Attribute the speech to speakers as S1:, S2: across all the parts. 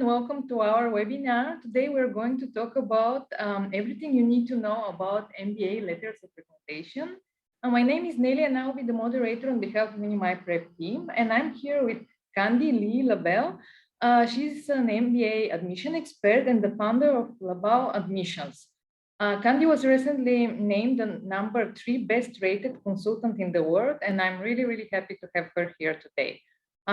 S1: welcome to our webinar. Today we're going to talk about everything you need to know about MBA letters of recommendation. My name is Nelly and I'll be the moderator on behalf of my prep team. And I'm here with Candy Lee LaBalle. She's an MBA admission expert and the founder of LaBalle Admissions. Candy was recently named the #3 best rated consultant in the world, and I'm really happy to have her here today.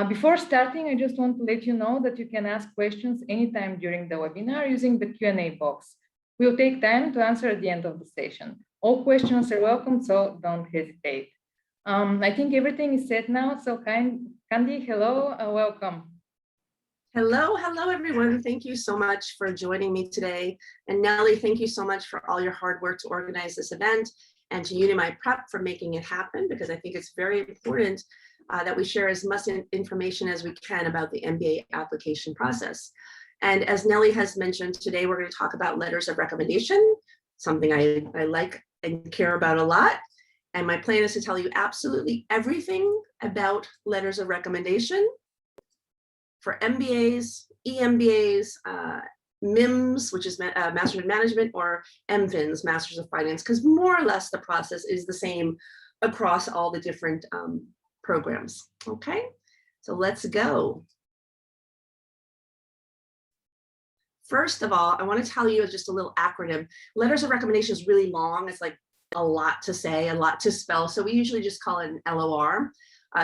S1: Before starting, I just want to let you know that you can ask questions anytime during the webinar using the Q&A box. We'll take time to answer at the end of the session. All questions are welcome, so don't hesitate. I think everything is set now, so Candy, hello, welcome.
S2: Hello everyone. Thank you so much for joining me today. And Nelly, thank you so much for all your hard work to organize this event, and to Unimi Prep for making it happen, because I think it's very important that we share as much information as we can about the MBA application process. And as Nelly has mentioned, today we're going to talk about letters of recommendation, something I like and care about a lot. And my plan is to tell you absolutely everything about letters of recommendation for MBAs, EMBAs, MIMS, which is Master of Management, or MFINs, Masters of Finance, because more or less the process is the same across all the different programs. Okay, so let's go. First of all, I want to tell you just a little acronym. Letters of recommendation is really long. It's like a lot to say, a lot to spell. So we usually just call it an LOR.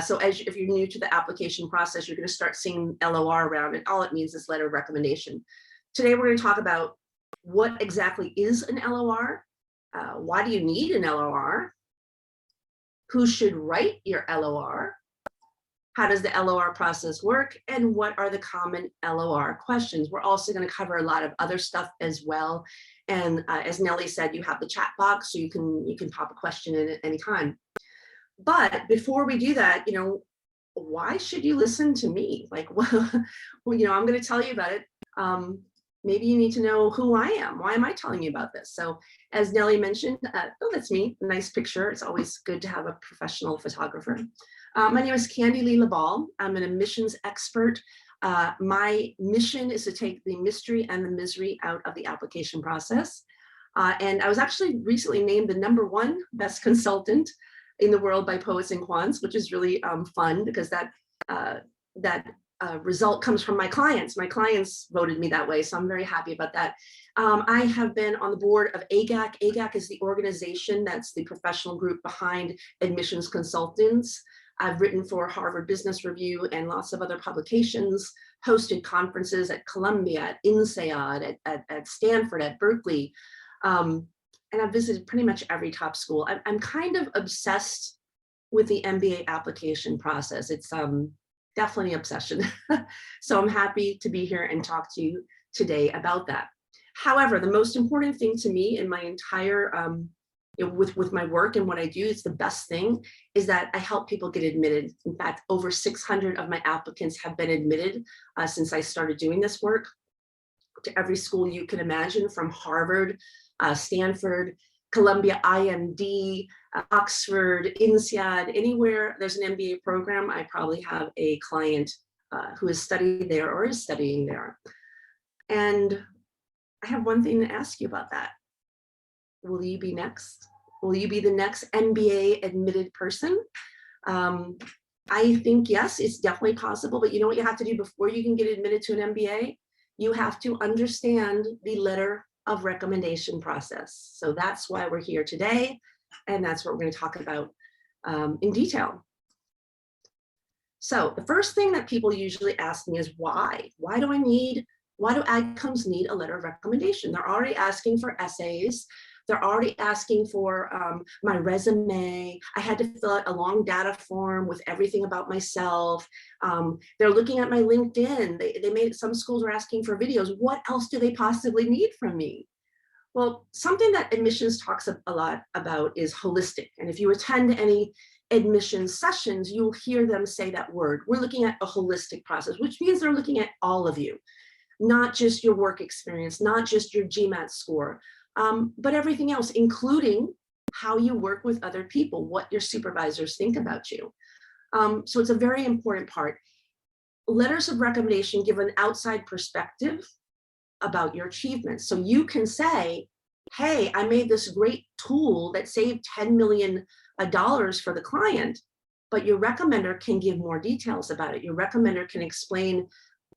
S2: So if you're new to the application process, you're going to start seeing LOR around, and all it means is letter of recommendation. Today, we're going to talk about what exactly is an LOR, why do you need an LOR, who should write your LOR, how does the LOR process work, and what are the common LOR questions. We're also going to cover a lot of other stuff as well. And as Nelly said, you have the chat box, so you can pop a question in at any time. But before we do that, why should you listen to me? Like, well, I'm going to tell you about it. Maybe you need to know who I am. Why am I telling you about this? So as Nelly mentioned, oh, that's me, nice picture. It's always good to have a professional photographer. My name is Candy Lee LaBalle. I'm an admissions expert. My mission is to take the mystery and the misery out of the application process. And I was actually recently named the #1 best consultant in the world by Poets and Quants, which is really fun, because that result comes from my clients. My clients voted me that way, so I'm very happy about that. I have been on the board of AGAC. AGAC is the organization that's the professional group behind admissions consultants. I've written for Harvard Business Review and lots of other publications, hosted conferences at Columbia, at INSEAD, at Stanford, at Berkeley. And I've visited pretty much every top school. I'm kind of obsessed with the MBA application process. It's definitely an obsession. So I'm happy to be here and talk to you today about that. However, the most important thing to me in my entire, with my work and what I do, it's the best thing, is that I help people get admitted. In fact, over 600 of my applicants have been admitted since I started doing this work, to every school you can imagine, from Harvard, Stanford, Columbia, IMD, Oxford, INSEAD, anywhere there's an MBA program, I probably have a client who has studied there or is studying there. And I have one thing to ask you about that. Will you be next? Will you be the next MBA admitted person? I think yes, it's definitely possible, but you know what you have to do before you can get admitted to an MBA? You have to understand the letter of recommendation process. So that's why we're here today, and that's what we're going to talk about in detail. So the first thing that people usually ask me is why? Why do Adcoms need a letter of recommendation? They're already asking for essays. They're already asking for my resume. I had to fill out a long data form with everything about myself. They're looking at my LinkedIn. Some schools are asking for videos. What else do they possibly need from me? Well, something that admissions talks a lot about is holistic. And if you attend any admissions sessions, you'll hear them say that word. We're looking at a holistic process, which means they're looking at all of you, not just your work experience, not just your GMAC score, but everything else, including how you work with other people, what your supervisors think about you. So it's a very important part. letters of recommendation give an outside perspective about your achievements. So you can say, hey, I made this great tool that saved $10 million for the client, but your recommender can give more details about it. Your recommender can explain,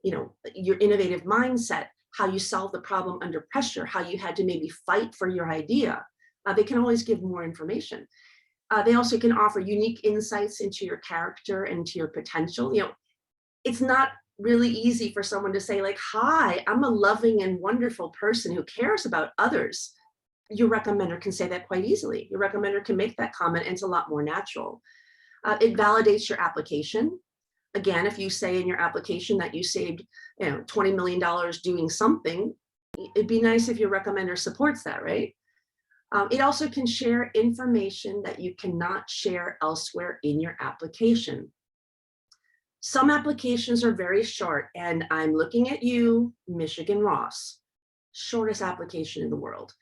S2: your innovative mindset, how you solve the problem under pressure, how you had to maybe fight for your idea. They can always give more information. They also can offer unique insights into your character and to your potential. It's not really easy for someone to say like, hi, I'm a loving and wonderful person who cares about others. Your recommender can say that quite easily. Your recommender can make that comment, and it's a lot more natural. It validates your application. Again, if you say in your application that you saved $20 million doing something, it'd be nice if your recommender supports that, right? It also can share information that you cannot share elsewhere in your application. Some applications are very short, and I'm looking at you, Michigan Ross, shortest application in the world.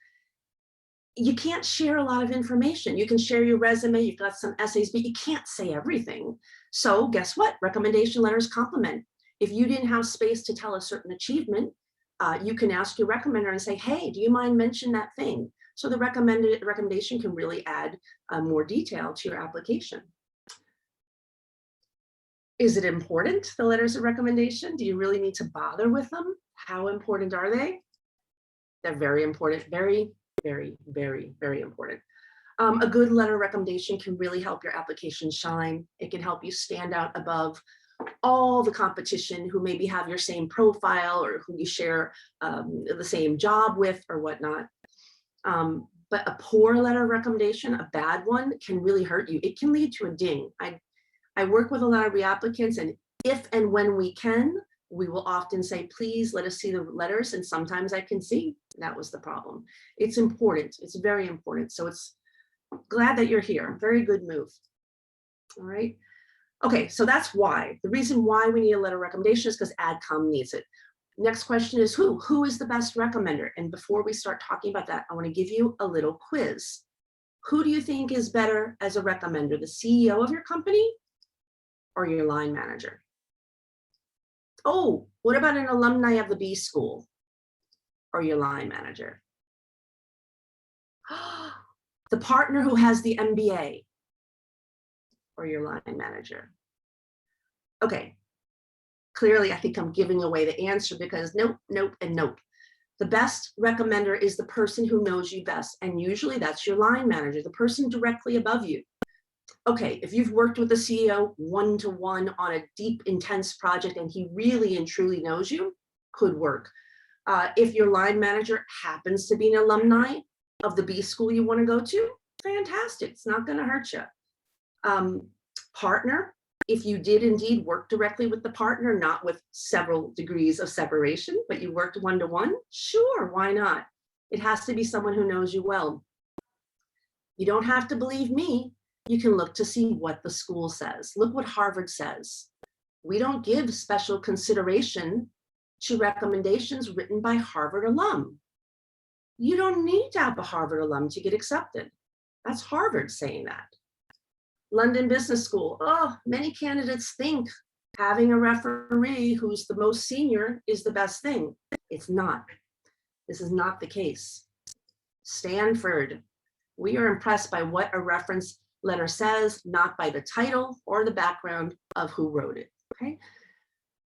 S2: You can't share a lot of information. You can share your resume, you've got some essays, but you can't say everything. So guess what? Recommendation letters complement. If you didn't have space to tell a certain achievement, you can ask your recommender and say, hey, do you mind mentioning that thing? So the recommendation can really add more detail to your application. Is it important, the letters of recommendation? Do you really need to bother with them? How important are they? They're very important, very, very, very, very important. A good letter of recommendation can really help your application shine. It can help you stand out above all the competition who maybe have your same profile or who you share the same job with or whatnot. But a poor letter of recommendation, a bad one, can really hurt you. It can lead to a ding. I work with a lot of reapplicants, and if and when we can, we will often say, please let us see the letters. And sometimes I can see that was the problem. It's important. It's very important. So it's glad that you're here. Very good move. All right. Okay, so that's why. The reason why we need a letter of recommendation is because Adcom needs it. Next question is who? Who is the best recommender? And before we start talking about that, I want to give you a little quiz. Who do you think is better as a recommender, the CEO of your company or your line manager? Oh, what about an alumni of the B school or your line manager? The partner who has the MBA or your line manager? Okay, clearly I think I'm giving away the answer because nope, nope, and nope. The best recommender is the person who knows you best, and usually that's your line manager, the person directly above you. Okay, if you've worked with the CEO one-to-one on a deep, intense project and he really and truly knows you, could work. If your line manager happens to be an alumni of the B school you want to go to, fantastic, it's not going to hurt you. Partner, if you did indeed work directly with the partner, not with several degrees of separation, but you worked one-to-one, sure, why not? It has to be someone who knows you well. You don't have to believe me. You can look to see what the school says. Look what Harvard says. We don't give special consideration to recommendations written by Harvard alum. You don't need to have a Harvard alum to get accepted. That's Harvard saying that. London Business School. Oh, many candidates think having a referee who's the most senior is the best thing. It's not. This is not the case. Stanford. We are impressed by what a reference letter says, not by the title or the background of who wrote it, okay?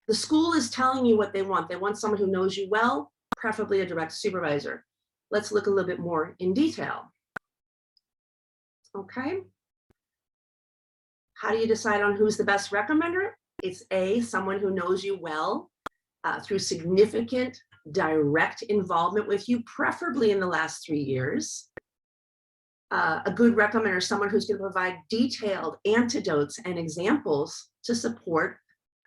S2: The school is telling you what they want. They want someone who knows you well, preferably a direct supervisor. Let's look a little bit more in detail, okay? How do you decide on who's the best recommender? It's A, someone who knows you well through significant direct involvement with you, preferably in the last 3 years. A good recommender is someone who's going to provide detailed anecdotes and examples to support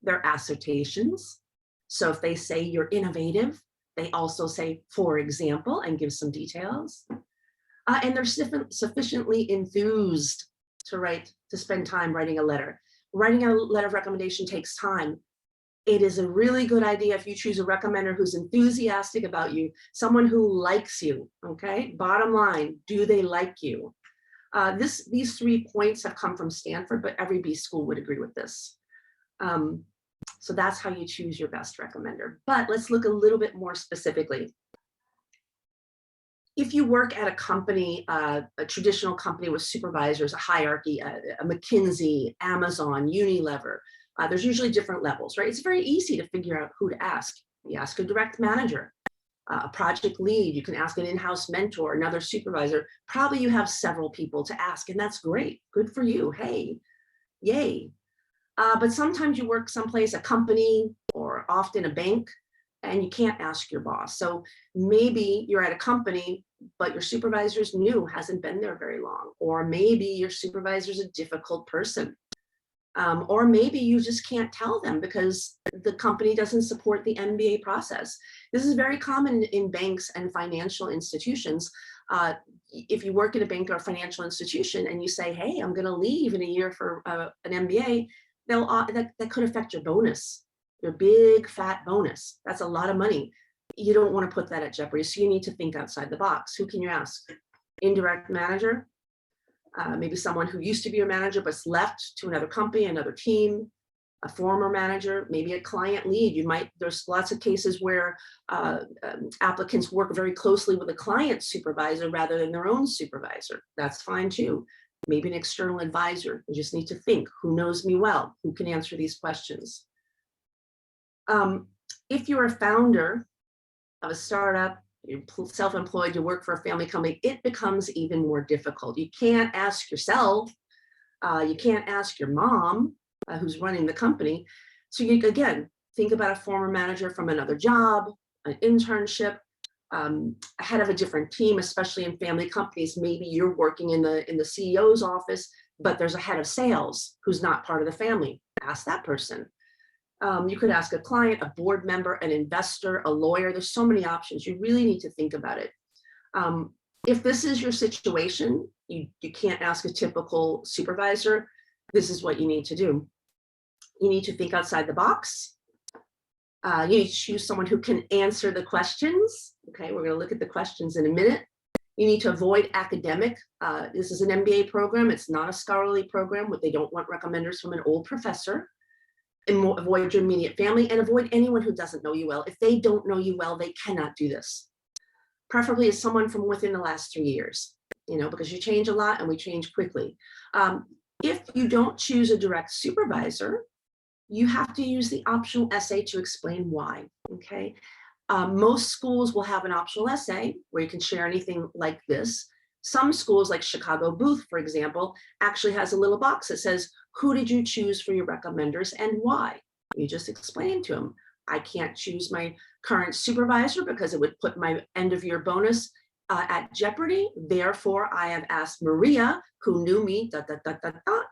S2: their assertions. So if they say you're innovative, they also say, for example, and give some details. And they're sufficiently enthused to spend time writing a letter. Writing a letter of recommendation takes time. It is a really good idea if you choose a recommender who's enthusiastic about you, someone who likes you, okay? Bottom line, do they like you? These 3 points have come from Stanford, but every B school would agree with this. So that's how you choose your best recommender. But let's look a little bit more specifically. If you work at a company, a traditional company with supervisors, a hierarchy, a McKinsey, Amazon, Unilever, there's usually different levels, right? It's very easy to figure out who to ask. You ask a direct manager, a project lead, you can ask an in-house mentor, another supervisor. Probably you have several people to ask, and that's great. Good for you. Hey, yay. But sometimes you work someplace, a company, or often a bank, and you can't ask your boss. So maybe you're at a company, but your supervisor's new, hasn't been there very long. Or maybe your supervisor's a difficult person. Or maybe you just can't tell them because the company doesn't support the MBA process. This is very common in banks and financial institutions. If you work in a bank or a financial institution and you say, hey, I'm going to leave in a year for an MBA, that could affect your bonus, your big fat bonus. That's a lot of money. You don't want to put that at jeopardy. So you need to think outside the box. Who can you ask? Indirect manager? Maybe someone who used to be your manager but's left to another company, another team, a former manager, maybe a client lead. There's lots of cases where applicants work very closely with a client supervisor rather than their own supervisor. That's fine too. Maybe an external advisor. You just need to think, who knows me well? Who can answer these questions? If you're a founder of a startup, you're self-employed, you work for a family company, it becomes even more difficult. You can't ask yourself, you can't ask your mom who's running the company. So you, again, think about a former manager from another job, an internship, head of a different team, especially in family companies. Maybe you're working in the CEO's office, but there's a head of sales who's not part of the family. Ask that person. You could ask a client, a board member, an investor, a lawyer. There's so many options. You really need to think about it. If this is your situation, you can't ask a typical supervisor. This is what you need to do. You need to think outside the box. You need to choose someone who can answer the questions. Okay, we're going to look at the questions in a minute. You need to avoid academic. This is an MBA program. It's not a scholarly program. They don't want recommenders from an old professor. And avoid your immediate family and avoid anyone who doesn't know you well. If they don't know you well, they cannot do this. Preferably as someone from within the last 3 years, because you change a lot and we change quickly. If you don't choose a direct supervisor, you have to use the optional essay to explain why, okay? Most schools will have an optional essay where you can share anything like this. Some schools like Chicago Booth, for example, actually has a little box that says, who did you choose for your recommenders and why? You just explain to them, I can't choose my current supervisor because it would put my end of year bonus at jeopardy. Therefore, I have asked Maria, who knew me, and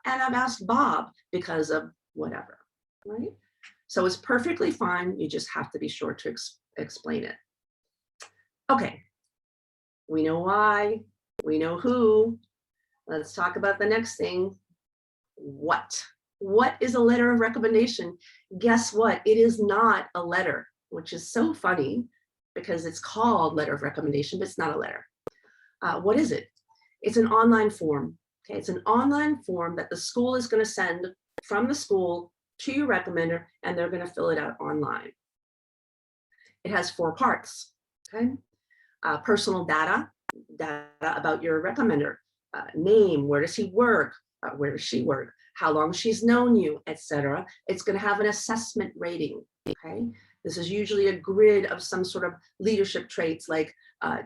S2: I've asked Bob because of whatever, right? So it's perfectly fine. You just have to be sure to explain it. Okay, we know why, we know who. Let's talk about the next thing. What? What is a letter of recommendation? Guess what? It is not a letter, which is so funny because it's called letter of recommendation, but it's not a letter. What is it? It's an online form. Okay, it's an online form that the school is going to send from the school to your recommender, and they're going to fill it out online. It has 4 parts. Okay, personal data about your recommender, name, where does he work, where does she work, how long she's known you, etc. It's going to have an assessment rating. Okay, this is usually a grid of some sort of leadership traits like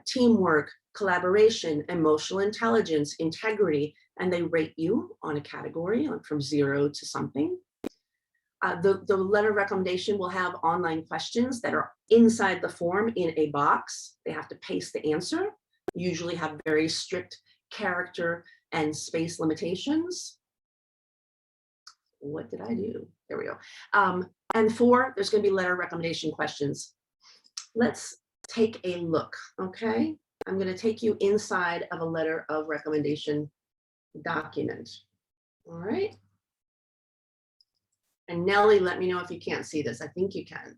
S2: teamwork, collaboration, emotional intelligence, integrity, and they rate you on a category from 0 to something. The letter of recommendation will have online questions that are inside the form in a box. They have to paste the answer, usually have very strict character and space limitations. What did I do? There we go. And 4, there's going to be letter of recommendation questions. Let's take a look, okay? I'm going to take you inside of a letter of recommendation document. All right. And Nellie, let me know if you can't see this. I think you can.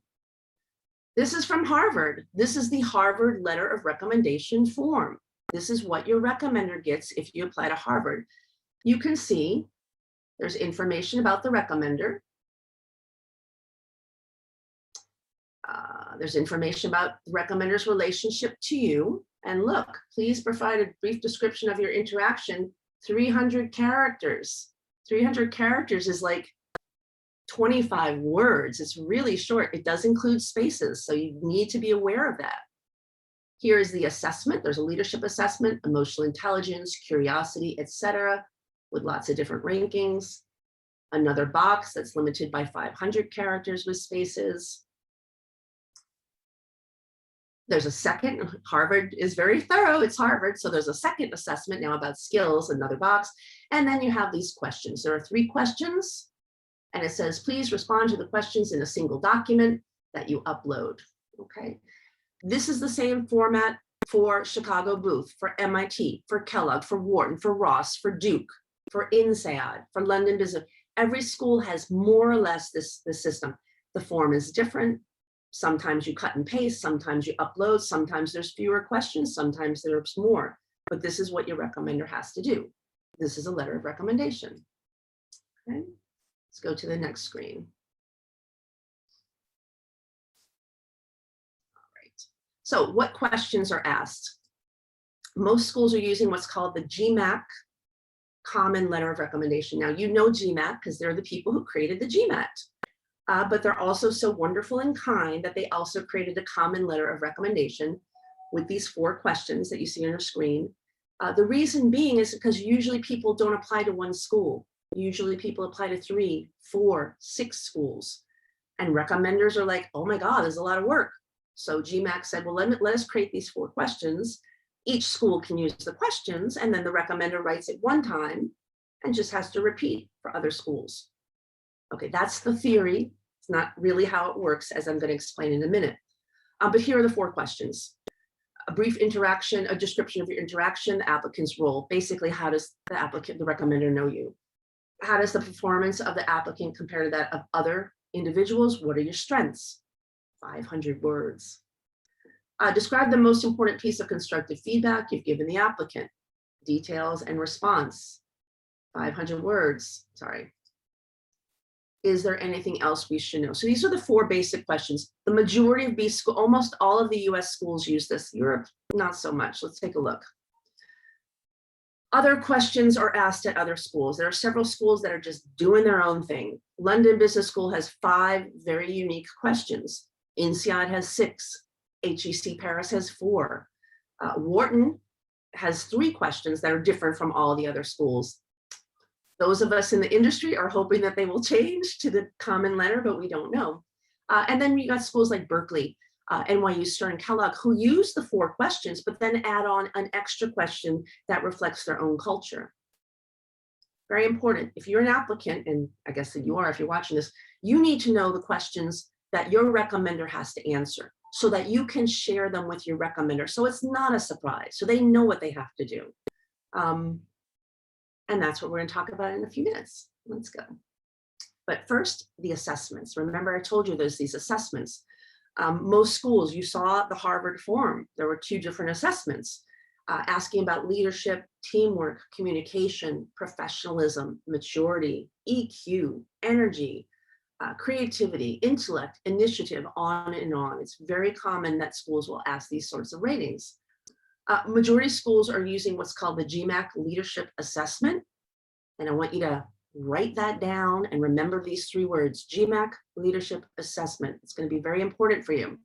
S2: This is from Harvard. This is the Harvard letter of recommendation form. This is what your recommender gets if you apply to Harvard. You can see there's information about the recommender. There's information about the recommender's relationship to you. And look, please provide a brief description of your interaction, 300 characters. 300 characters is like 25 words. It's really short. It does include spaces, so you need to be aware of that. Here is the assessment. There's a leadership assessment, emotional intelligence, curiosity, etc., with lots of different rankings. Another box that's limited by 500 characters with spaces. There's a second, Harvard is very thorough, it's Harvard, so there's a second assessment now about skills, another box, and then you have these questions. There are 3 questions, and it says, please respond to the questions in a single document that you upload, okay? This is the same format for Chicago Booth, for MIT, for Kellogg, for Wharton, for Ross, for Duke, for INSEAD, for London Business. Every school has more or less this system. The form is different. Sometimes you cut and paste, sometimes you upload, sometimes there's fewer questions, sometimes there's more, but this is what your recommender has to do. This is a letter of recommendation. Okay, let's go to the next screen. All right, so what questions are asked? Most schools are using what's called the GMAC Common Letter of Recommendation. Now, you know GMAC because they're the people who created the GMAT. But they're also so wonderful and kind that they also created a common letter of recommendation with these 4 questions that you see on your screen. The reason being is because usually people don't apply to one school. Usually people apply to 3, 4, 6 schools. And recommenders are like, oh my God, there's a lot of work. So GMAC said, well, let us create these 4 questions. Each school can use the questions, and then the recommender writes it one time and just has to repeat for other schools. Okay, that's the theory. It's not really how it works, as I'm going to explain in a minute. But here are the 4 questions. A brief interaction, a description of your interaction, the applicant's role. Basically, how does the applicant, the recommender, know you? How does the performance of the applicant compare to that of other individuals? What are your strengths? 500 words. Describe the most important piece of constructive feedback you've given the applicant. Details and response. 500 words, sorry. Is there anything else we should know? So these are the 4 basic questions. The majority of B school, almost all of the US schools use this. Europe, not so much. Let's take a look. Other questions are asked at other schools. There are several schools that are just doing their own thing. London Business School has 5 very unique questions. INSEAD has 6. HEC Paris has 4. Wharton has 3 questions that are different from all the other schools. Those of us in the industry are hoping that they will change to the common letter, but we don't know. And then you got schools like Berkeley, NYU Stern, Kellogg, who use the 4 questions, but then add on an extra question that reflects their own culture. Very important. If you're an applicant, and I guess that you are if you're watching this, you need to know the questions that your recommender has to answer so that you can share them with your recommender. So it's not a surprise. So they know what they have to do. And that's what we're going to talk about in a few minutes. Let's go. But first, the assessments. Remember, I told you there's these assessments. Most schools, you saw the Harvard form. There were 2 different assessments asking about leadership, teamwork, communication, professionalism, maturity, EQ, energy, creativity, intellect, initiative, on and on. It's very common that schools will ask these sorts of ratings. Majority schools are using what's called the GMAC Leadership Assessment. And I want you to write that down and remember these 3 words, GMAC Leadership Assessment. It's going to be very important for you.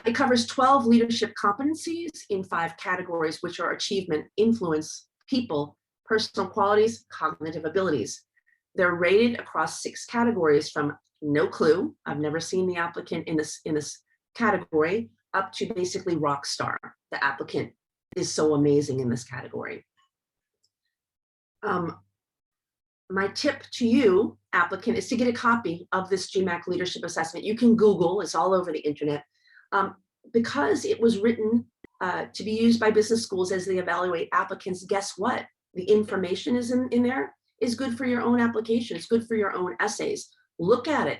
S2: It covers 12 leadership competencies in 5 categories, which are achievement, influence, people, personal qualities, cognitive abilities. They're rated across 6 categories from no clue, I've never seen the applicant in this category, up to basically rock star. The applicant is so amazing in this category. My tip to you, applicant, is to get a copy of this GMAC Leadership Assessment. You can Google, it's all over the internet. Because it was written to be used by business schools as they evaluate applicants, guess what? The information is in there is good for your own application. It's good for your own essays. Look at it.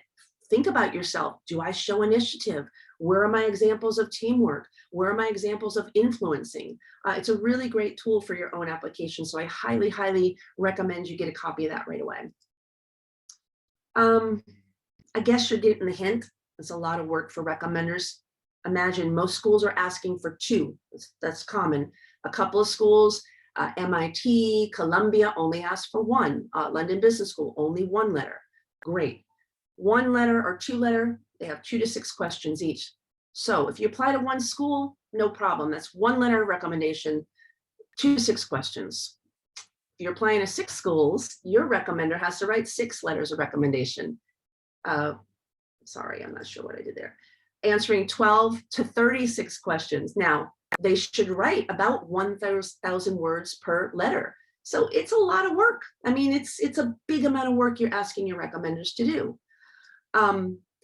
S2: Think about yourself. Do I show initiative? Where are my examples of teamwork? Where are my examples of influencing? It's a really great tool for your own application. So I highly, highly recommend you get a copy of that right away. I guess you're getting the hint. It's a lot of work for recommenders. Imagine most schools are asking for 2. That's common. A couple of schools, MIT, Columbia only ask for 1. London Business School, only 1 letter. Great. 1 letter or 2 letter, they have 2 to 6 questions each. So if you apply to 1 school, no problem. That's 1 letter of recommendation, 2 to 6 questions. If you're applying to 6 schools, your recommender has to write 6 letters of recommendation. Sorry, I'm not sure what I did there. Answering 12 to 36 questions. Now, they should write about 1,000 words per letter. So it's a lot of work. I mean, it's a big amount of work you're asking your recommenders to do.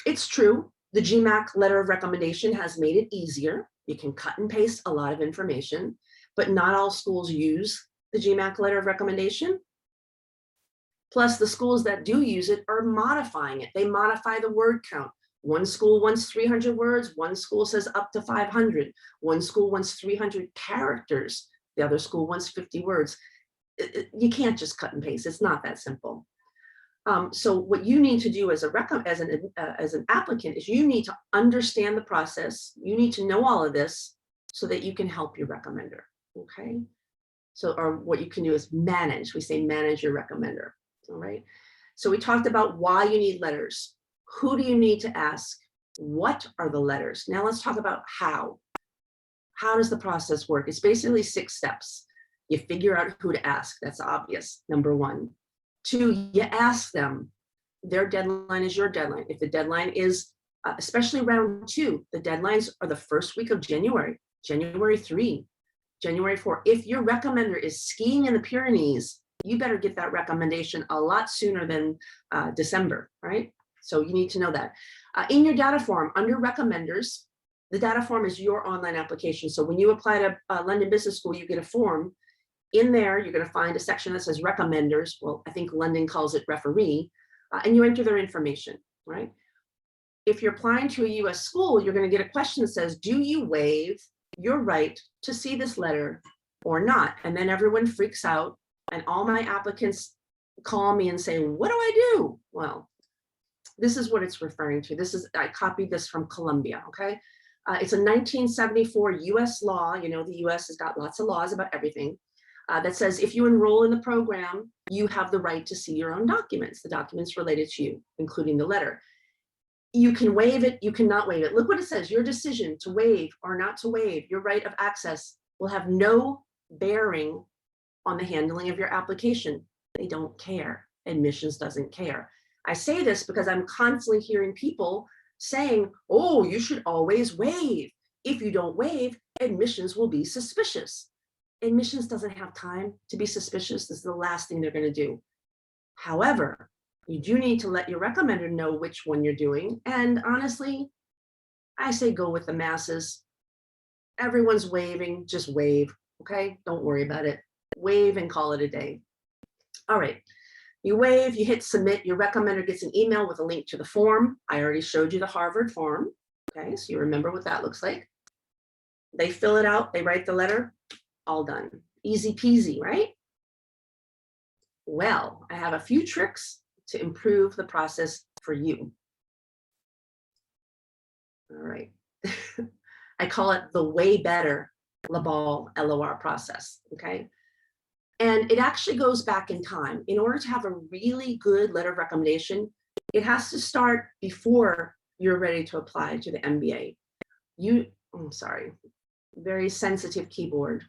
S2: It's true, the GMAC letter of recommendation has made it easier. You can cut and paste a lot of information, but not all schools use the GMAC letter of recommendation. Plus, the schools that do use it are modifying it. They modify the word count. 1 school wants 300 words. 1 school says up to 500. 1 school wants 300 characters. The other school wants 50 words. You can't just cut and paste. It's not that simple. So what you need to do as an applicant is you need to understand the process. You need to know all of this so that you can help your recommender. Okay. So, or what you can do is manage. We say manage your recommender. All right. So we talked about why you need letters. Who do you need to ask? What are the letters? Now let's talk about how. How does the process work? It's basically 6 steps. You figure out who to ask. That's obvious. Number 1. 2, you ask them. Their deadline is your deadline. If the deadline is, especially round 2, the deadlines are the first week of January, January 3, January 4. If your recommender is skiing in the Pyrenees, you better get that recommendation a lot sooner than December, right? So you need to know that. In your data form, under recommenders, the data form is your online application. So when you apply to London Business School, you get a form. In there, you're going to find a section that says recommenders. Well, I think London calls it referee, and you enter their information, right? If you're applying to a US school, you're going to get a question that says, do you waive your right to see this letter or not? And then everyone freaks out, and all my applicants call me and say, what do I do? Well, this is what it's referring to. I copied this from Columbia, okay? It's a 1974 US law. You know, the US has got lots of laws about everything. That says if you enroll in the program, you have the right to see your own documents, the documents related to you, including the letter. You can waive it, you cannot waive it. Look what it says, your decision to waive or not to waive your right of access will have no bearing on the handling of your application. They don't care. Admissions doesn't care. I say this because I'm constantly hearing people saying, oh, you should always waive. If you don't waive, admissions will be suspicious. Admissions doesn't have time to be suspicious. This is the last thing they're going to do. However, you do need to let your recommender know which one you're doing. And honestly, I say go with the masses. Everyone's waiving, just waive, okay? Don't worry about it. Waive and call it a day. All right, you waive, you hit submit, your recommender gets an email with a link to the form. I already showed you the Harvard form, okay? So you remember what that looks like. They fill it out, they write the letter, all done. Easy peasy, right? Well, I have a few tricks to improve the process for you. All right. I call it the way better LaBalle LOR process, okay? And it actually goes back in time. In order to have a really good letter of recommendation, it has to start before you're ready to apply to the MBA. I'm sorry, very sensitive keyboard.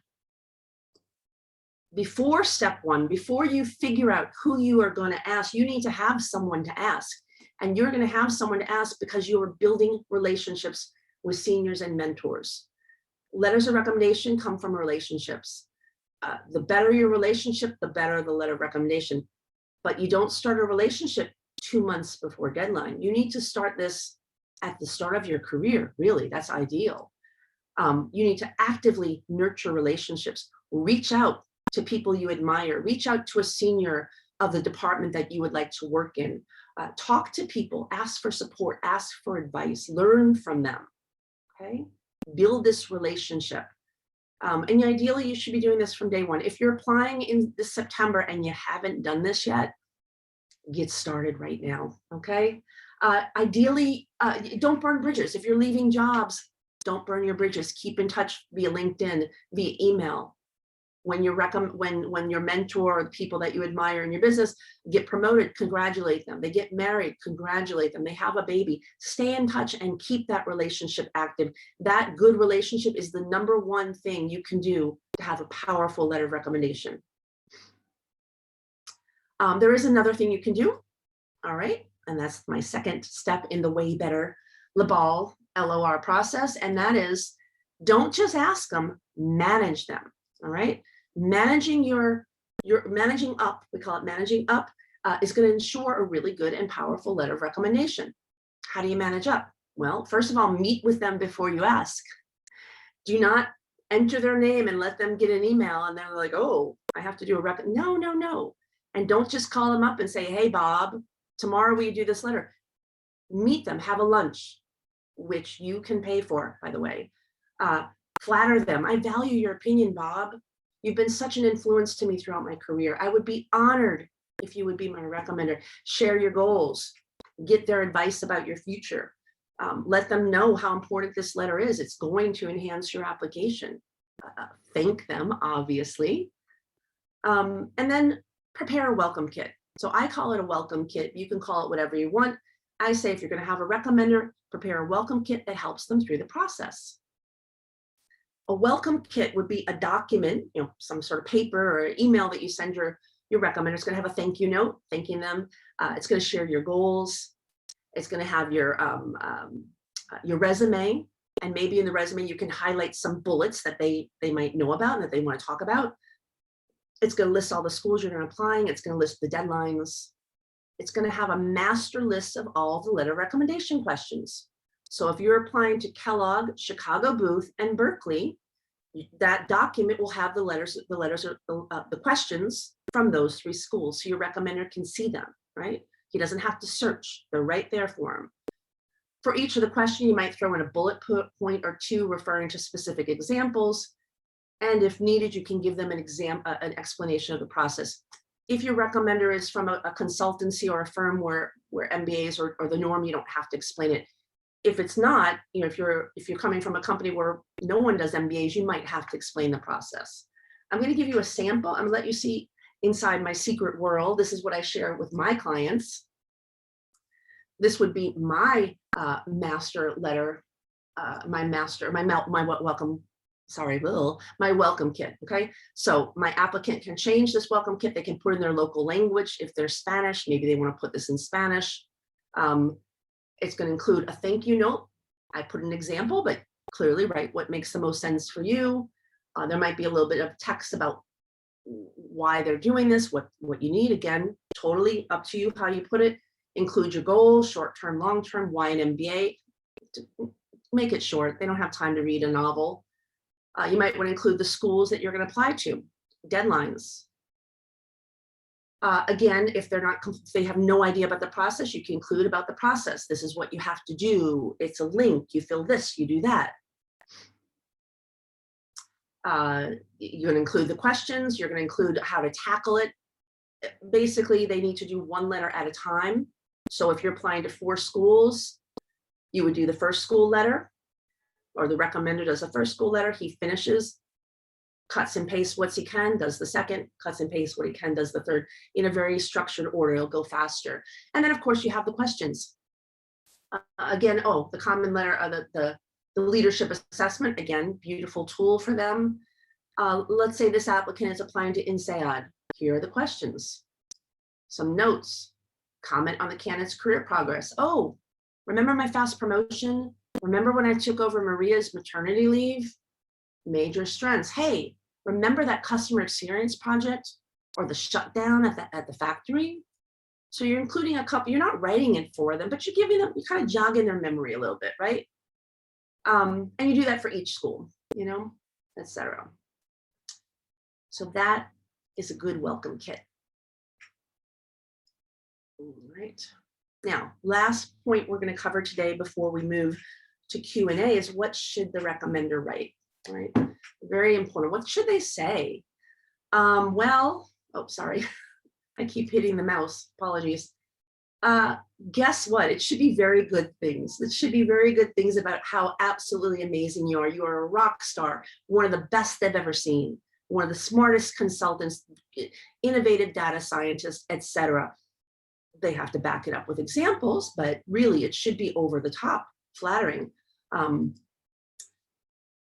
S2: Before step 1, before you figure out who you are going to ask, you need to have someone to ask. And you're going to have someone to ask because you are building relationships with seniors and mentors. Letters of recommendation come from relationships. The better your relationship, the better the letter of recommendation. But you don't start a relationship 2 months before deadline. You need to start this at the start of your career, really. That's ideal. You need to actively nurture relationships. Reach out to people you admire, reach out to a senior of the department that you would like to work in. Talk to people, ask for support, ask for advice, learn from them, okay? Build this relationship. And ideally, you should be doing this from day 1. If you're applying in this September and you haven't done this yet, get started right now, okay? Ideally, don't burn bridges. If you're leaving jobs, don't burn your bridges. Keep in touch via LinkedIn, via email. When when your mentor or the people that you admire in your business get promoted, congratulate them. They get married, congratulate them. They have a baby. Stay in touch and keep that relationship active. That good relationship is the #1 thing you can do to have a powerful letter of recommendation. There is another thing you can do. All right. And that's my second step in the way better LaBalle LOR process. And that is, don't just ask them, manage them. All right. Managing managing up, we call it managing up, is going to ensure a really good and powerful letter of recommendation. How do you manage up? Well, first of all, meet with them before you ask. Do not enter their name and let them get an email and they're like, oh, I have to do a no, no, no. And don't just call them up and say, hey, Bob, tomorrow will you do this letter? Meet them, have a lunch, which you can pay for, by the way. Flatter them. I value your opinion, Bob. You've been such an influence to me throughout my career. I would be honored if you would be my recommender. Share your goals. Get their advice about your future. Let them know how important this letter is. It's going to enhance your application. Thank them, obviously. And then prepare a welcome kit. So I call it a welcome kit. You can call it whatever you want. I say if you're going to have a recommender, prepare a welcome kit that helps them through the process. A welcome kit would be a document, some sort of paper or email that you send your recommender. It's going to have a thank you note, thanking them. It's going to share your goals. It's going to have your resume, and maybe in the resume you can highlight some bullets that they might know about and that they want to talk about. It's going to list all the schools you're going to applying. It's going to list the deadlines. It's going to have a master list of all the letter recommendation questions. So if you're applying to Kellogg, Chicago Booth, and Berkeley, that document will have the questions from those 3 schools. So your recommender can see them, right? He doesn't have to search. They're right there for him. For each of the questions, you might throw in a bullet point or 2 referring to specific examples. And if needed, you can give them an explanation of the process. If your recommender is from a consultancy or a firm where MBAs or the norm, you don't have to explain it. If it's not, if you're coming from a company where no one does MBAs, you might have to explain the process. I'm going to give you a sample. I'm going to let you see inside my secret world. This is what I share with my clients. This would be my master letter, my welcome kit. Okay, so my applicant can change this welcome kit. They can put in their local language. If they're Spanish, maybe they want to put this in Spanish. It's going to include a thank you note. I put an example, but clearly write what makes the most sense for you. There might be a little bit of text about why they're doing this, what you need. Again, totally up to you how you put it. Include your goals, short-term, long-term, why an MBA. Make it short. They don't have time to read a novel. You might want to include the schools that you're going to apply to, deadlines. Again, if they have no idea about the process, you can include about the process. This is what you have to do. It's a link. You fill this, you do that. You're going to include the questions. You're going to include how to tackle it. Basically, they need to do 1 letter at a time. So if you're applying to 4 schools, you would do the first school letter, or the recommender does the first school letter. He finishes, cuts and pastes what he can, does the second, cuts and pastes what he can, does the third, in a very structured order. It'll go faster. And then, of course, you have the questions. Again, the common letter, the leadership assessment, again, beautiful tool for them. Let's say this applicant is applying to INSEAD. Here are the questions. Some notes. Comment on the candidate's career progress. Oh, remember my fast promotion? Remember when I took over Maria's maternity leave? Major strengths. Hey, remember that customer experience project or the shutdown at the factory? So you're including a couple, you're not writing it for them, but you're giving them, you kind of jogging their memory a little bit, right? And you do that for each school, etc. So that is a good welcome kit. All right. Now, last point we're going to cover today before we move to Q&A is what should the recommender write? All right. Very important. What should they say? Sorry. I keep hitting the mouse. Apologies. Guess what? It should be very good things. It should be very good things about how absolutely amazing you are. You are a rock star, one of the best they've ever seen, one of the smartest consultants, innovative data scientists, etc. They have to back it up with examples, but really it should be over the top, flattering.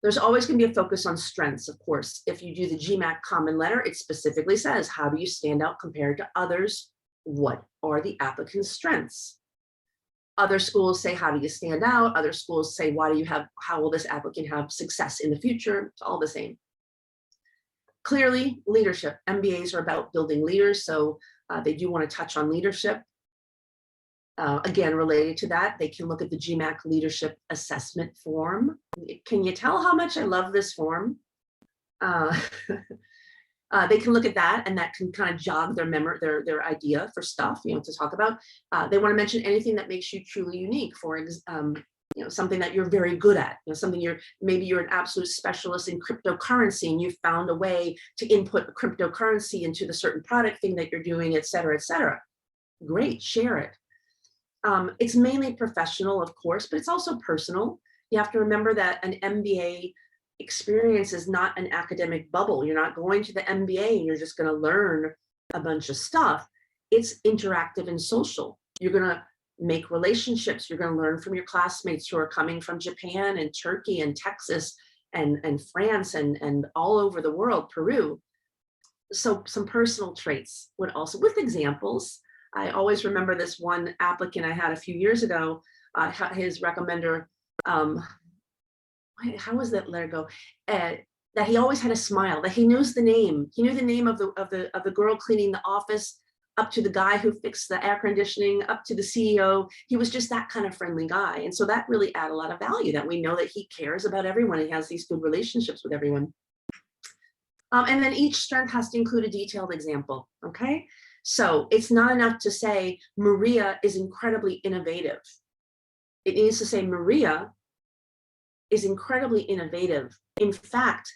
S2: There's always going to be a focus on strengths, of course. If you do the GMAC common letter, it specifically says, how do you stand out compared to others? What are the applicant's strengths? Other schools say, how do you stand out? Other schools say, how will this applicant have success in the future? It's all the same. Clearly, leadership. MBAs are about building leaders, so they do want to touch on leadership. Again, related to that, they can look at the GMAC leadership assessment form. Can you tell how much I love this form? They can look at that, and that can kind of jog their memory, their idea for stuff, to talk about. They want to mention anything that makes you truly unique. For something that you're very good at. Something maybe you're an absolute specialist in cryptocurrency, and you found a way to input cryptocurrency into the certain product thing that you're doing, et cetera, et cetera. Great, share it. It's mainly professional, of course, but it's also personal. You have to remember that an MBA experience is not an academic bubble. You're not going to the MBA and you're just going to learn a bunch of stuff. It's interactive and social. You're going to make relationships. You're going to learn from your classmates who are coming from Japan and Turkey and Texas and France and all over the world, Peru. So some personal traits would also, with examples. I always remember this one applicant I had a few years ago, his recommender, how was that letter go? That he always had a smile, that he knows the name. He knew the name of the girl cleaning the office, up to the guy who fixed the air conditioning, up to the CEO. He was just that kind of friendly guy. And so that really added a lot of value, that we know that he cares about everyone. He has these good relationships with everyone. And then each strength has to include a detailed example, okay? So it's not enough to say Maria is incredibly innovative. It needs to say Maria is incredibly innovative. In fact,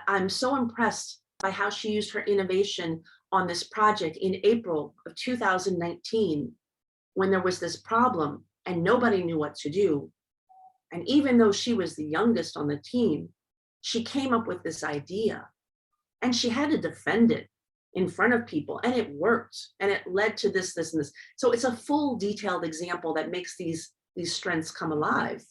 S2: I'm so impressed by how she used her innovation on this project in April of 2019, when there was this problem and nobody knew what to do. And even though she was the youngest on the team, she came up with this idea and she had to defend it in front of people, and it worked, and it led to this, this, and this. So it's a full detailed example that makes these strengths come alive.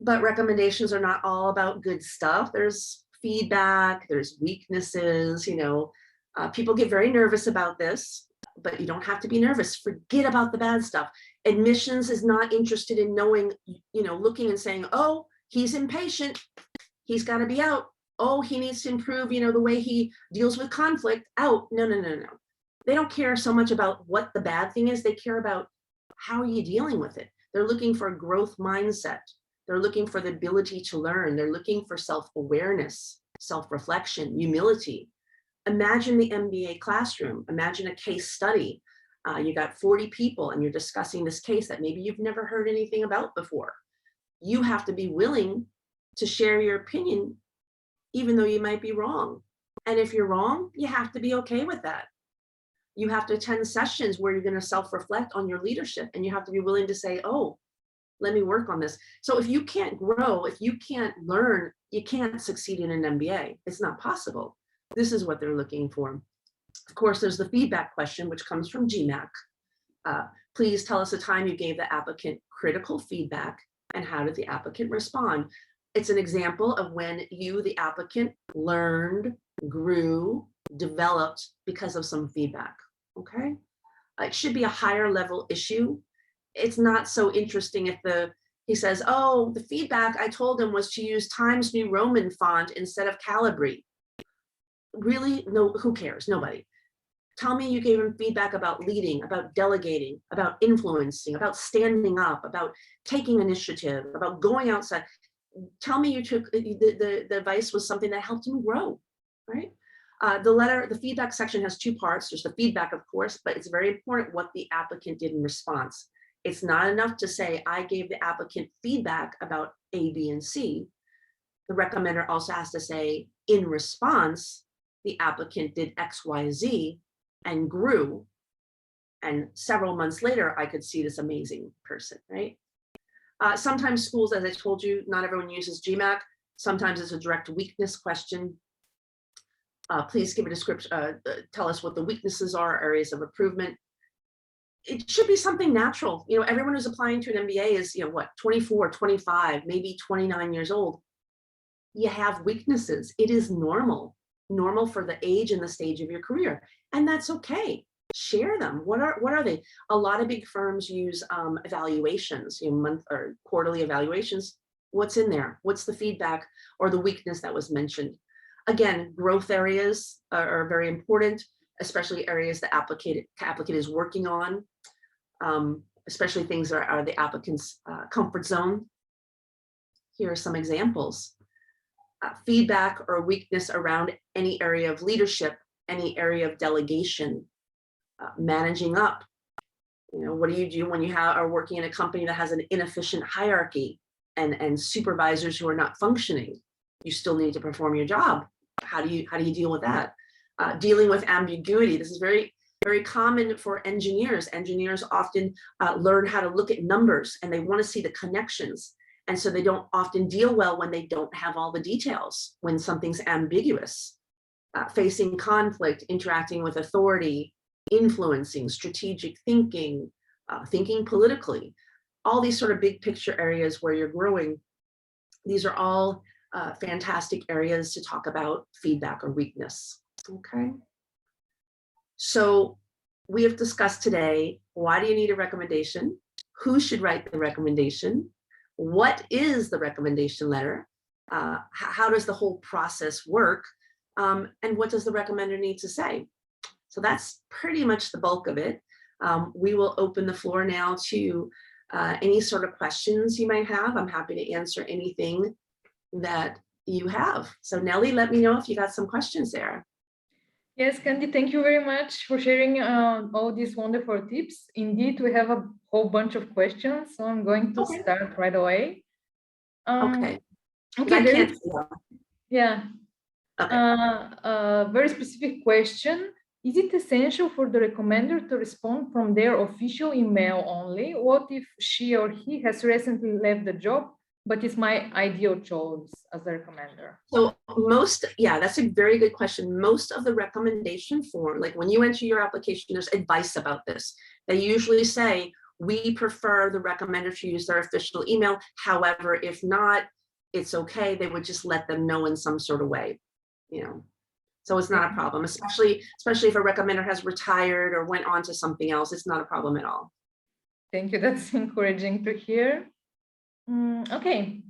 S2: But recommendations are not all about good stuff. There's feedback, there's weaknesses, people get very nervous about this, but you don't have to be nervous. Forget about the bad stuff. Admissions is not interested in knowing, looking and saying, oh, he's impatient, he's got to be out. Oh, he needs to improve, the way he deals with conflict, out. No. They don't care so much about what the bad thing is. They care about how are you dealing with it. They're looking for a growth mindset. They're looking for the ability to learn. They're looking for self-awareness, self-reflection, humility. Imagine the MBA classroom. Imagine a case study. You got 40 people and you're discussing this case that maybe you've never heard anything about before. You have to be willing to share your opinion, even though you might be wrong. And if you're wrong, you have to be okay with that. You have to attend sessions where you're going to self-reflect on your leadership, and you have to be willing to say, oh, let me work on this. So if you can't grow, if you can't learn, you can't succeed in an MBA. It's not possible. This is what they're looking for. Of course, there's the feedback question, which comes from GMAC. Please tell us a time you gave the applicant critical feedback, and how did the applicant respond? It's an example of when you, the applicant, learned, grew, developed because of some feedback, okay? It should be a higher level issue. It's not so interesting if he says, oh, the feedback I told him was to use Times New Roman font instead of Calibri. Really? No, who cares? Nobody. Tell me you gave him feedback about leading, about delegating, about influencing, about standing up, about taking initiative, about going outside. Tell me you took the advice was something that helped him grow, right? The feedback section has two parts. There's the feedback, of course, but it's very important what the applicant did in response. It's not enough to say, I gave the applicant feedback about A, B, and C. The recommender also has to say, in response, the applicant did X, Y, Z and grew And several months later, I could see this amazing person, right? Sometimes schools, as I told you, not everyone uses GMAC. Sometimes it's a direct weakness question. Please give a description, tell us what the weaknesses are, areas of improvement. It should be something natural. You know, everyone who's applying to an MBA is, you know, what, 24, 25, maybe 29 years old. You have weaknesses. It is normal for the age and the stage of your career. And that's okay. Share them. What are they? A lot of big firms use evaluations, you know, month or quarterly evaluations. What's in there? What's the feedback or the weakness that was mentioned? Again, growth areas are very important, especially areas the applicant is working on, especially things that are the applicant's comfort zone. Here are some examples. Feedback or weakness around any area of leadership, any area of delegation, managing up. You know, what do you do when you are working in a company that has an inefficient hierarchy and supervisors who are not functioning? You still need to perform your job. How do you deal with that? Dealing with ambiguity. This is very, very common for engineers. Engineers often learn how to look at numbers and they want to see the connections. And so they don't often deal well when they don't have all the details, when something's ambiguous. Facing conflict, interacting with authority, influencing, strategic thinking, thinking politically, all these sort of big picture areas where you're growing. These are all fantastic areas to talk about feedback or weakness. Okay. So we have discussed today, why do you need a recommendation? Who should write the recommendation? What is the recommendation letter? How does the whole process work? And what does the recommender need to say? So that's pretty much the bulk of it. We will open the floor now to any sort of questions you might have. I'm happy to answer anything that you have. So Nellie, let me know if you got some questions there.
S1: Yes, Candy, thank you very much for sharing all these wonderful tips. Indeed, we have a whole bunch of questions, so I'm going to start right away.
S2: Okay.
S1: Okay, yeah.
S2: Okay.
S1: Very specific question. Is it essential for the recommender to respond from their official email only? What if she or he has recently left the job, but is my ideal choice as a recommender?
S2: So that's a very good question. Most of the recommendation form, like when you enter your application, there's advice about this. They usually say, we prefer the recommender to use their official email. However, if not, it's okay. They would just let them know in some sort of way, you know. So it's not a problem, especially if a recommender has retired or went on to something else. It's not a problem at all.
S1: Thank you. That's encouraging to hear. Okay.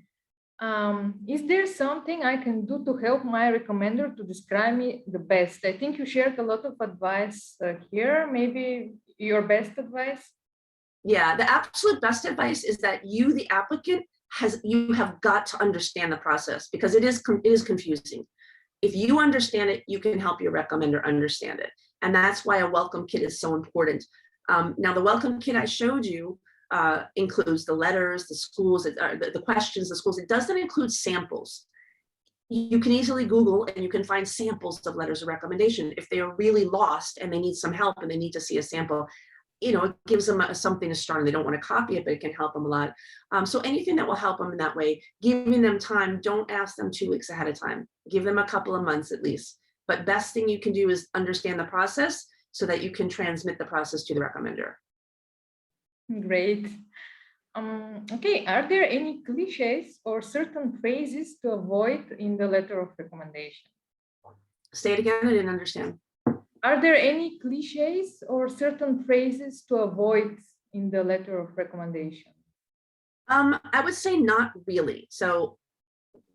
S1: Is there something I can do to help my recommender to describe me the best? I think you shared a lot of advice here. Maybe your best advice?
S2: Yeah, the absolute best advice is that you, the applicant, you have got to understand the process because it is confusing. If you understand it, you can help your recommender understand it. And that's why a welcome kit is so important. Now, the welcome kit I showed you includes the letters, the schools, the questions, the schools. It doesn't include samples. You can easily Google and you can find samples of letters of recommendation. If they are really lost and they need some help and they need to see a sample, you know, it gives them something to start and they don't want to copy it, but it can help them a lot. So anything that will help them in that way, giving them time, don't ask them 2 weeks ahead of time. Give them a couple of months at least. But best thing you can do is understand the process so that you can transmit the process to the recommender.
S1: Great. Okay, are there any cliches or certain phrases to avoid in the letter of recommendation?
S2: Say it again, I didn't understand.
S1: Are there any cliches or certain phrases to avoid in the letter of recommendation?
S2: I would say not really. So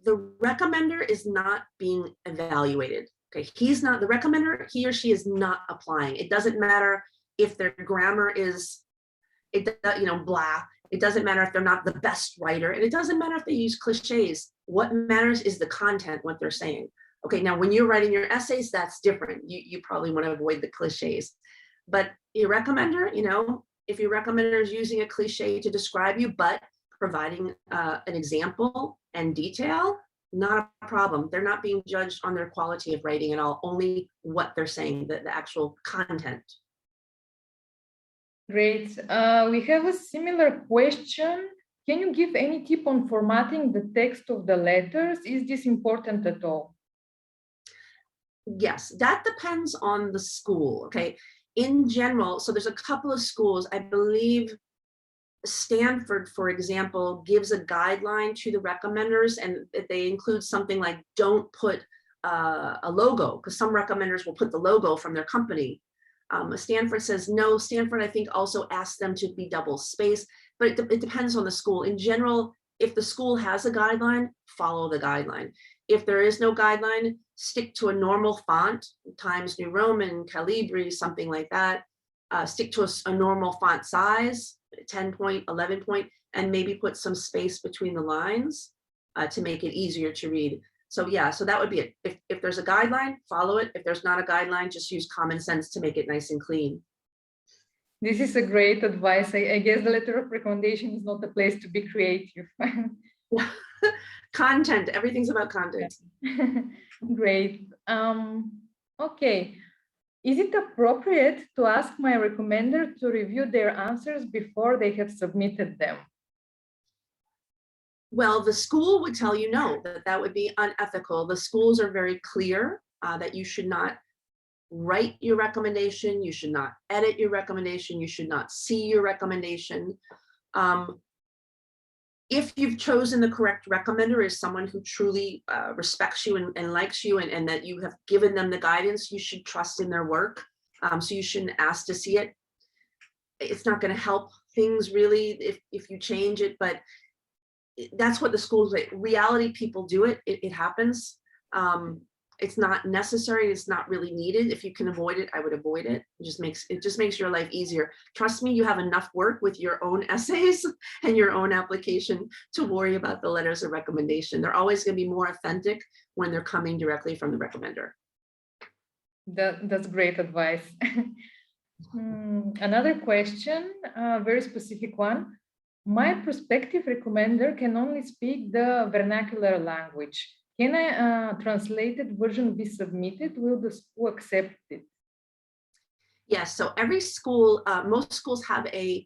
S2: the recommender is not being evaluated. Okay, he's not the recommender, he or she is not applying. It doesn't matter if their grammar is, blah. It doesn't matter if they're not the best writer, and it doesn't matter if they use cliches. What matters is the content, what they're saying. Okay, now when you're writing your essays, that's different. You probably want to avoid the cliches. But your recommender, if your recommender is using a cliche to describe you, but providing an example and detail, not a problem. They're not being judged on their quality of writing at all, only what they're saying, the actual content.
S1: Great. We have a similar question. Can you give any tip on formatting the text of the letters? Is this important at all?
S2: Yes, that depends on the school. Okay. In general, so there's a couple of schools, I believe Stanford, for example, gives a guideline to the recommenders, and they include something like don't put a logo, because some recommenders will put the logo from their company. Stanford says no. Stanford, I think, also asks them to be double spaced, but it depends on the school. In general, if the school has a guideline, follow the guideline. If there is no guideline, stick to a normal font, Times New Roman, Calibri, something like that. Stick to a normal font size, 10 point, 11 point, and maybe put some space between the lines to make it easier to read. So yeah, so that would be it. If there's a guideline, follow it. If there's not a guideline, just use common sense to make it nice and clean.
S1: This is a great advice. I guess the letter of recommendation is not the place to be creative.
S2: Content, everything's about content.
S1: Great. Okay. Is it appropriate to ask my recommender to review their answers before they have submitted them?
S2: Well, the school would tell you no, that would be unethical. The schools are very clear that you should not write your recommendation, you should not edit your recommendation, you should not see your recommendation. If you've chosen the correct recommender as someone who truly respects you and likes you, and that you have given them the guidance, you should trust in their work. So you shouldn't ask to see it. It's not going to help things really if you change it, but that's what the schools like. Reality, people do it. It happens. It's not necessary. It's not really needed. If you can avoid it, I would avoid it. It just makes your life easier. Trust me, you have enough work with your own essays and your own application to worry about the letters of recommendation. They're always going to be more authentic when they're coming directly from the recommender.
S1: That's great advice. Another question, a very specific one. My prospective recommender can only speak the vernacular language. Can a translated version be submitted? Will the school accept it?
S2: Yes, so every school, most schools have a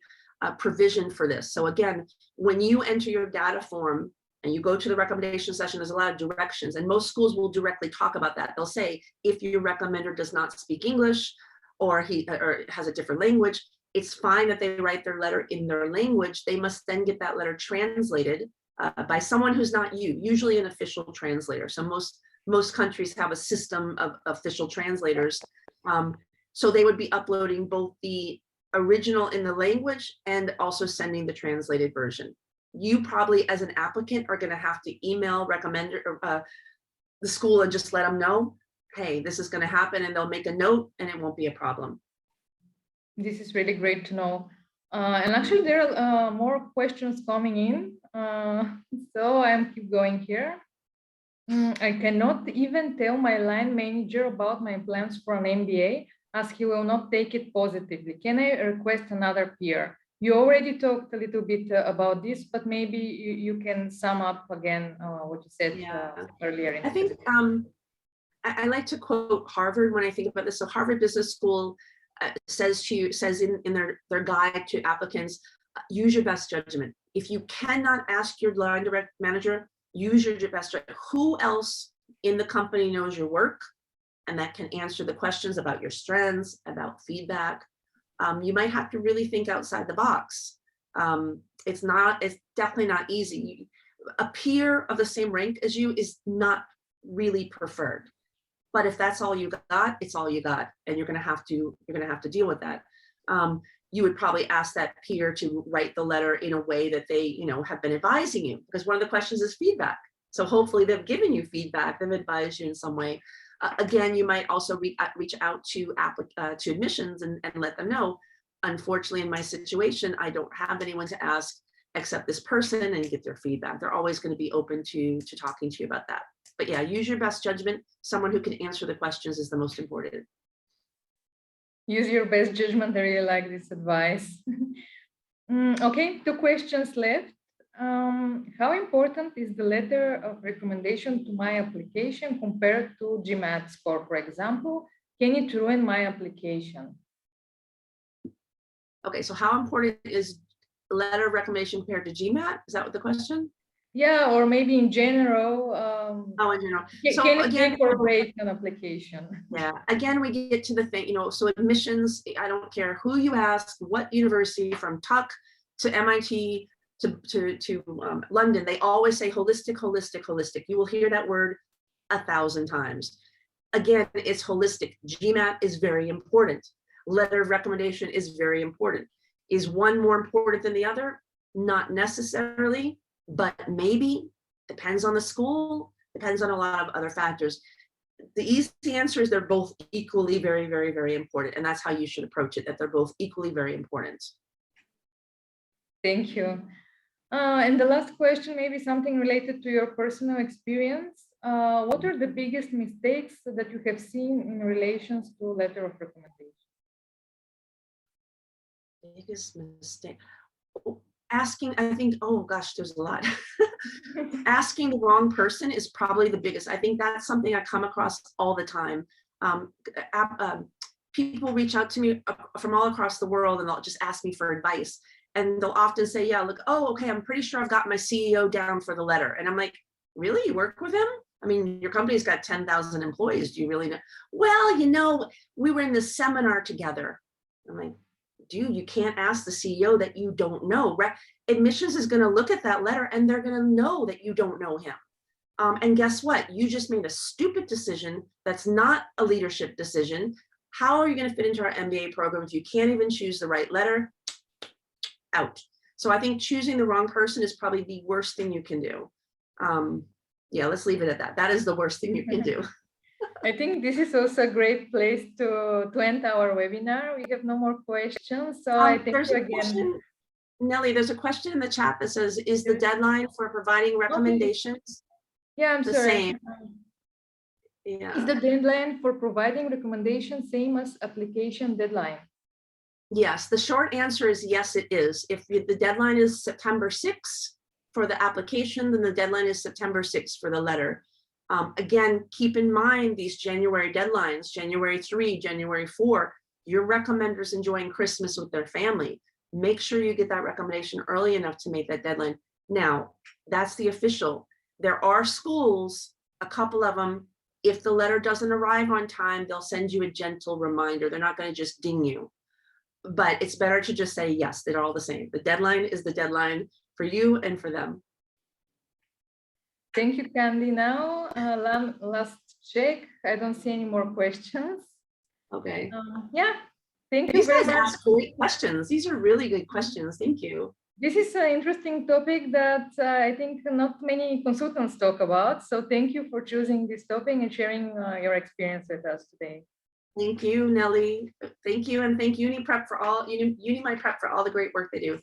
S2: provision for this. So again, when you enter your data form and you go to the recommendation session, there's a lot of directions, and most schools will directly talk about that. They'll say, if your recommender does not speak English or has a different language, it's fine that they write their letter in their language. They must then get that letter translated by someone who's not you, usually an official translator. So most countries have a system of official translators. So they would be uploading both the original in the language and also sending the translated version. You probably, as an applicant, are going to have to email recommender the school and just let them know, hey, this is going to happen, and they'll make a note and it won't be a problem.
S1: This is really great to know. And actually, there are more questions coming in. So I'm keep going here. I cannot even tell my line manager about my plans for an MBA, as he will not take it positively. Can I request another peer? You already talked a little bit about this, but maybe you can sum up again what you said earlier.
S2: I think I like to quote Harvard when I think about this. So Harvard Business School says in their guide to applicants, use your best judgment. If you cannot ask your line direct manager, use your best judgment. Who else in the company knows your work and that can answer the questions about your strengths, about feedback? You might have to really think outside the box. It's definitely not easy. A peer of the same rank as you is not really preferred. But if that's all you got, it's all you got, and you're gonna have to deal with that. You would probably ask that peer to write the letter in a way that they, have been advising you, because one of the questions is feedback. So hopefully they've given you feedback, they've advised you in some way. Again, you might also reach out to admissions and let them know, unfortunately, in my situation, I don't have anyone to ask except this person, and get their feedback. They're always going to be open to talking to you about that. But yeah, use your best judgment. Someone who can answer the questions is the most important.
S1: Use your best judgment. I really like this advice. Okay, 2 questions left. How important is the letter of recommendation to my application compared to GMAC score, for example? Can it ruin my application?
S2: Okay, so how important is letter of recommendation compared to GMAT? Is that what the question?
S1: Yeah, or maybe in general.
S2: Oh, in general.
S1: Can
S2: So
S1: it
S2: again,
S1: incorporate an application?
S2: yeah, again, we get to the thing, so admissions, I don't care who you ask, what university, from Tuck to MIT to London, they always say holistic, holistic, holistic. You will hear that word 1,000 times. Again, it's holistic. GMAT is very important. Letter of recommendation is very important. Is one more important than the other? Not necessarily, but maybe. Depends on the school, depends on a lot of other factors. The easy answer is they're both equally very, very, very important. And that's how you should approach it, that they're both equally very important.
S1: Thank you. And the last question, maybe something related to your personal experience. What are the biggest mistakes that you have seen in relations to letter of recommendation?
S2: Biggest mistake. Asking, I think, oh gosh, there's a lot. Asking the wrong person is probably the biggest. I think that's something I come across all the time. People reach out to me from all across the world and they'll just ask me for advice. And they'll often say, yeah, look, oh, okay, I'm pretty sure I've got my CEO down for the letter. And I'm like, really? You work with him? I mean, your company's got 10,000 employees. Do you really know? Well, we were in this seminar together. I'm like, dude, you can't ask the CEO that you don't know. Admissions is going to look at that letter and they're going to know that you don't know him. And guess what? You just made a stupid decision. That's not a leadership decision. How are you going to fit into our MBA program if you can't even choose the right letter? Out. So I think choosing the wrong person is probably the worst thing you can do. Yeah, let's leave it at that. That is the worst thing you can do.
S1: I think this is also a great place to end our webinar. We have no more questions. So I thank you again.
S2: Question, Nelly, there's a question in the chat that says, is the deadline for providing recommendations
S1: Yeah, I'm
S2: the
S1: sorry.
S2: same? Yeah.
S1: Is the deadline for providing recommendations same as application deadline?
S2: Yes, the short answer is yes, it is. If the deadline is September 6th for the application, then the deadline is September 6th for the letter. Again, keep in mind these January deadlines, January 3, January 4, your recommenders enjoying Christmas with their family. Make sure you get that recommendation early enough to make that deadline. Now, that's the official. There are schools, a couple of them, if the letter doesn't arrive on time, they'll send you a gentle reminder. They're not going to just ding you. But it's better to just say, yes, they're all the same. The deadline is the deadline for you and for them.
S1: Thank you, Candy. Now, last check. I don't see any more questions.
S2: Okay.
S1: Yeah, thank you
S2: These
S1: very
S2: guys
S1: much.
S2: ask great questions. These are really good questions. Thank you.
S1: This is an interesting topic that I think not many consultants talk about. So thank you for choosing this topic and sharing your experience with us today.
S2: Thank you, Nelly. Thank you, and thank UniPrep for all, UniMyPrep for all the great work they do.